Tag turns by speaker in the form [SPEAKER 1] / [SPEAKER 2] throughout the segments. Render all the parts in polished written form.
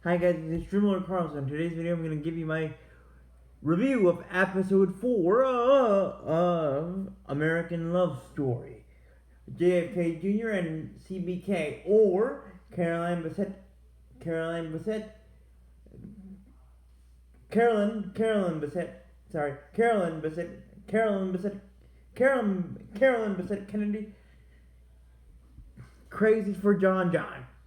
[SPEAKER 1] Hi guys, this is Dreamer Carlson. In today's video, I'm going to give you my review of episode 4 of American Love Story. JFK Jr. and CBK, or Carolyn Bessette, Carolyn Bessette, Carolyn Bessette Kennedy, Crazy for John.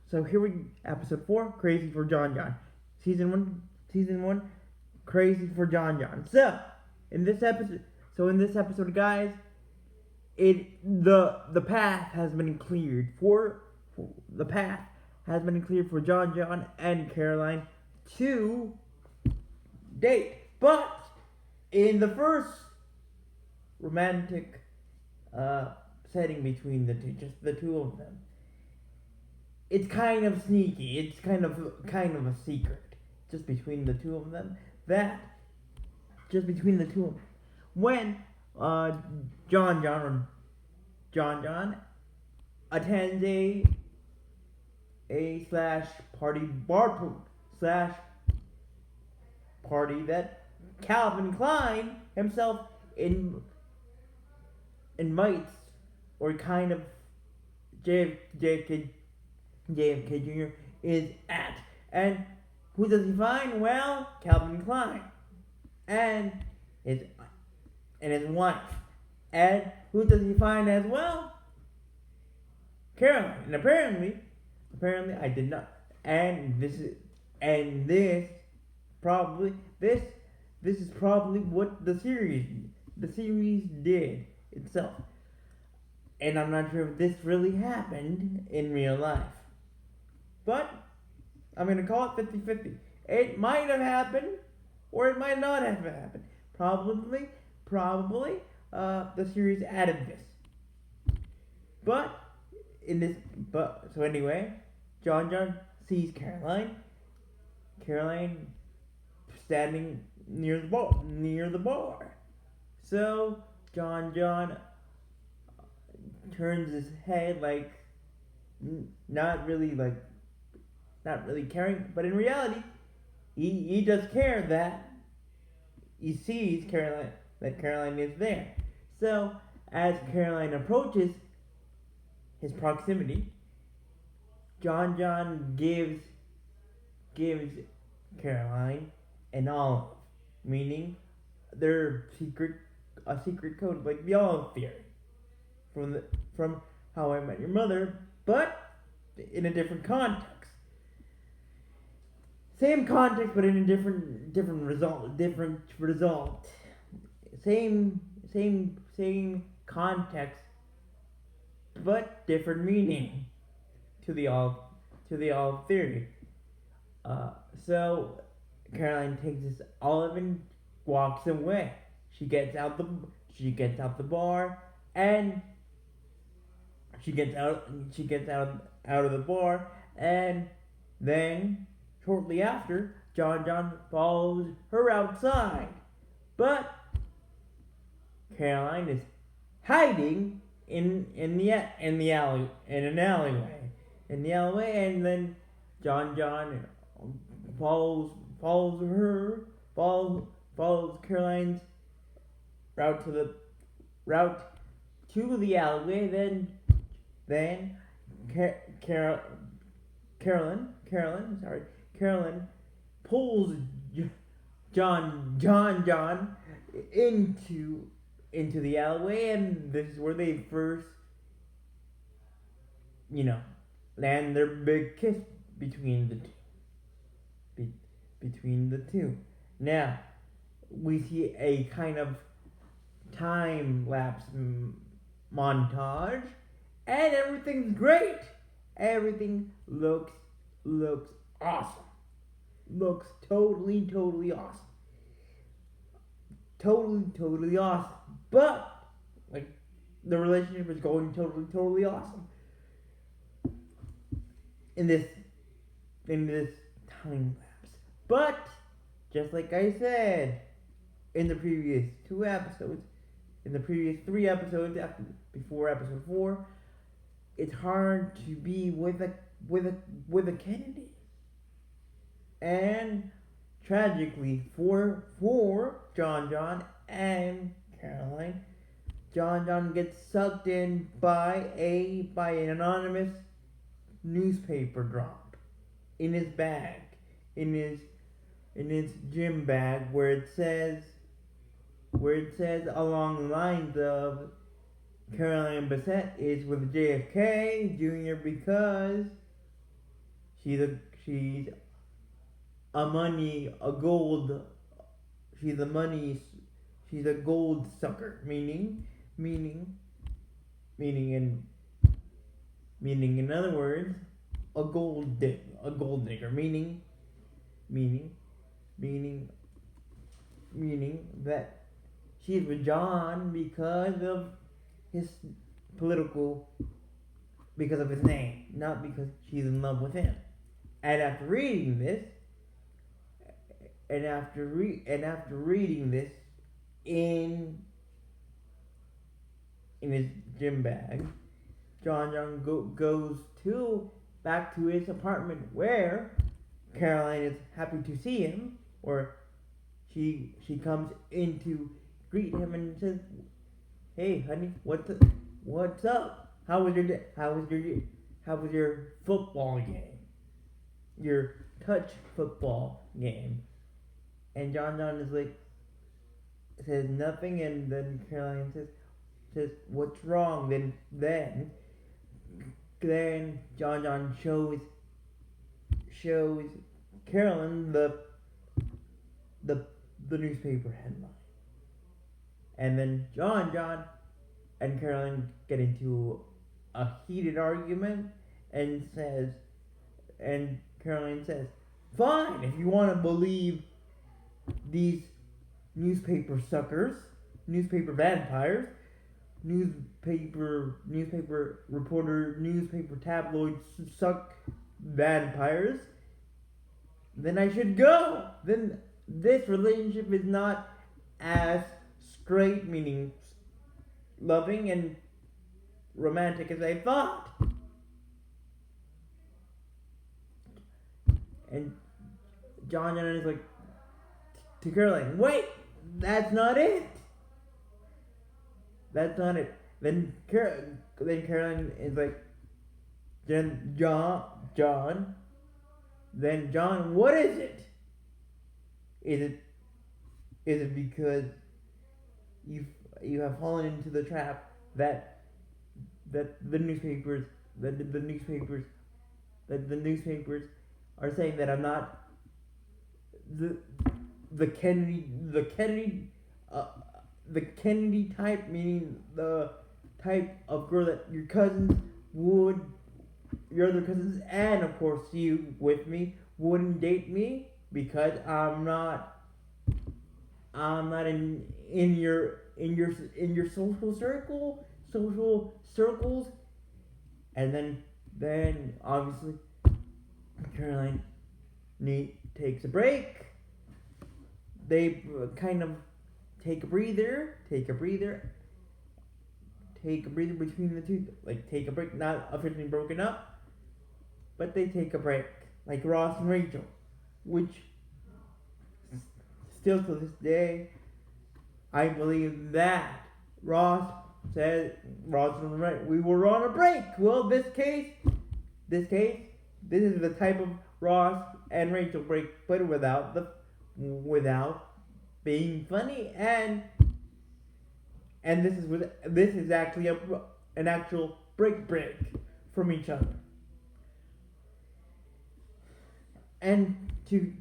[SPEAKER 1] So here we episode 4, Crazy for John. Season 1, Crazy for John. So in this episode, guys, the path has been cleared for John and Caroline to date. But in the first romantic setting between the two, just the two of them, it's kind of sneaky. It's kind of a secret, just between the two of them. When John attends a slash party that Calvin Klein himself invites, or kind of JFK Jr. is at. And who does he find? Well, Calvin Klein and his wife. And who does he find as well? Caroline. And apparently I did not. And this is probably what the series did itself. And I'm not sure if this really happened in real life. But I'm going to call it 50-50. It might have happened, or it might not have happened. Probably, the series added this. So anyway, John sees Caroline standing near the bar. So John turns his head, like not really caring, but in reality, he does care that he sees Caroline is there. So as Caroline approaches his proximity, John gives Caroline an olive, meaning a secret code, like the olive theory from How I Met Your Mother, but in a different context. Same context, but in a different result. Same context, but different meaning to the olive theory. So Caroline takes this olive and walks away. She gets out the bar, and she gets out of the bar, and then shortly after, John follows her outside, but Caroline is hiding in an alleyway, and then John follows Caroline's route to the alleyway. Then Carolyn pulls John into the alleyway, and this is where they first, land their big kiss between the two. Now we see a kind of time lapse montage, and everything's great. Everything looks awesome. Looks totally awesome. Totally awesome. But the relationship is going totally awesome in this time lapse. But just like I said in the previous 3 episodes before episode 4, it's hard to be with a Kennedy. And tragically for John and Caroline, John gets sucked in by an anonymous newspaper drop in his bag, in his gym bag, where it says along the lines of Caroline Bessette is with JFK Jr. because she's a she's a money a gold she's a money she's a gold sucker, meaning meaning in meaning in other words a gold digger, meaning meaning meaning that she's with John because of his political because of his name, not because she's in love with him. And after reading this, and after reading this in his gym bag, goes to back to his apartment where Caroline is happy to see him, or she comes in to greet him and says, "Hey, honey, what's up? How was your football game? Your touch football game?" And John is like says nothing, and then Caroline says what's wrong? Then John shows Carolyn the the newspaper headline, and then John and Caroline get into a heated argument, and Caroline says, "Fine, if you want to believe these newspaper suckers, newspaper vampires, newspaper reporter, newspaper tabloid suck vampires, then I should go. Then this relationship is not as straight, meaning loving and romantic as I thought." And John is like to Caroline, "Wait, that's not it. That's not it." Then Caroline is like, then John, what is it? Is it because you have fallen into the trap that the newspapers are saying that I'm not the uh, the Kennedy type, meaning the type of girl that your other cousins, and of course you with me wouldn't date me because I'm not in your social circles. And then obviously Caroline takes a break. They kind of take a breather between the two, like take a break, not officially broken up, but they take a break, like Ross and Rachel, which still to this day, I believe that Ross was right. We were on a break. Well, this is the type of Ross and Rachel break, but without being funny, and this is actually an actual break from each other. And to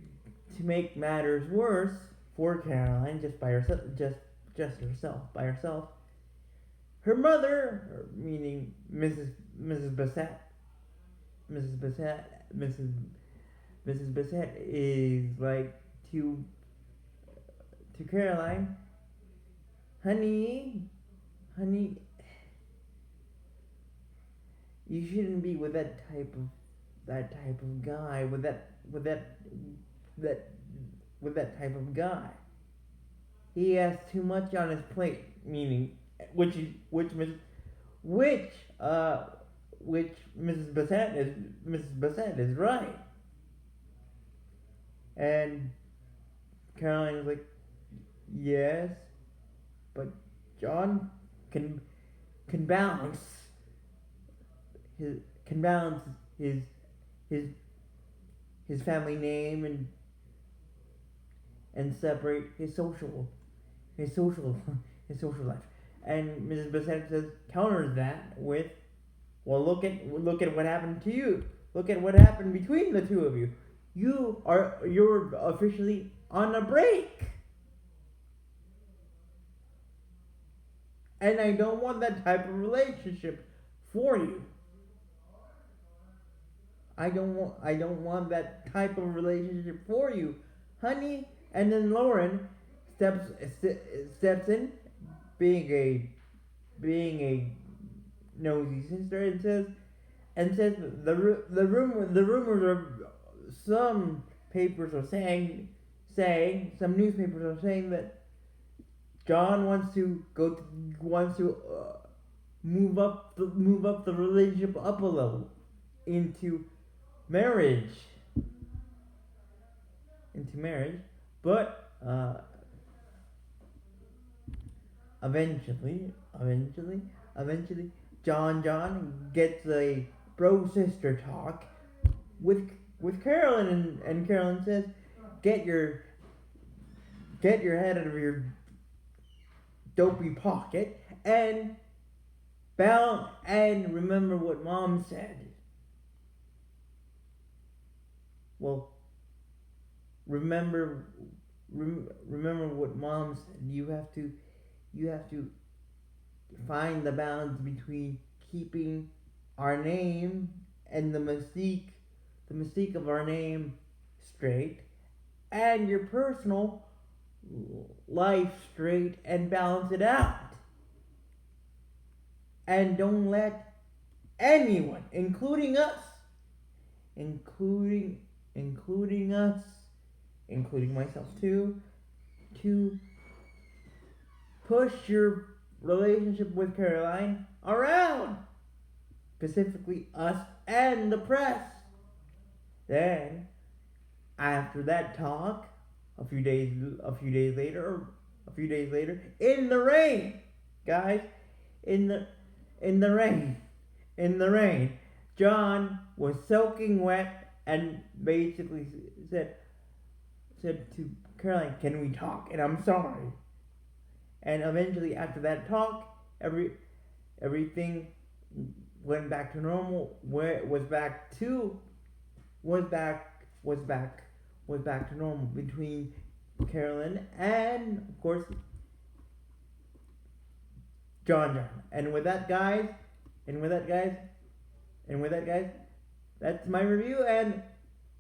[SPEAKER 1] make matters worse for Caroline, just herself, her mother, meaning Mrs. Bassett, is like to Caroline, honey, you shouldn't be with that type of guy, with that type of guy. He has too much on his plate, meaning which Mrs. Bassett is right. And Caroline was like, yes, but John can can balance his can balance his his his family name and separate his social his social life. And Mrs. Bassett says counters that with, well, look at what happened to you. Look at what happened between the two of you. You're officially on a break. And I don't want that type of relationship for you. I don't want that type of relationship for you, honey. And then Lauren steps steps in, being a nosy sister, and says the rumors are, some papers are saying some newspapers are saying that John wants to move up the relationship up a level into marriage but eventually John gets a bro sister talk with Carolyn, and Carolyn says, get your head out of your dopey pocket and remember what mom said. Well, remember what mom said. You have to find the balance between keeping our name and the mystique of our name straight, and your personal life straight, and balance it out. And don't let anyone, including us, including us, including myself too, to push your relationship with Caroline around, specifically us and the press. Then, after that talk, a few days later, in the rain, guys, in the rain, John was soaking wet and basically said to Caroline, "Can we talk?" And I'm sorry. And eventually, after that talk, everything went back to normal. Was back to normal between Carolyn and, of course, John. And with that, guys, that's my review. And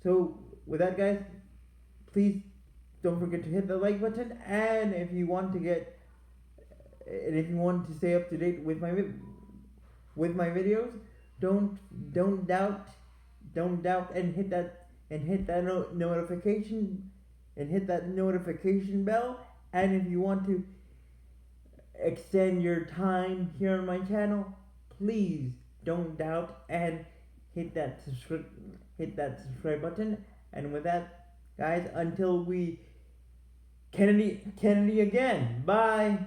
[SPEAKER 1] so, with that, guys, please don't forget to hit the like button. And if you want to stay up to date with my videos, don't doubt and hit that notification bell. And if you want to extend your time here on my channel, please don't doubt and hit that subscribe button. And with that, guys, until we Kennedy again, bye.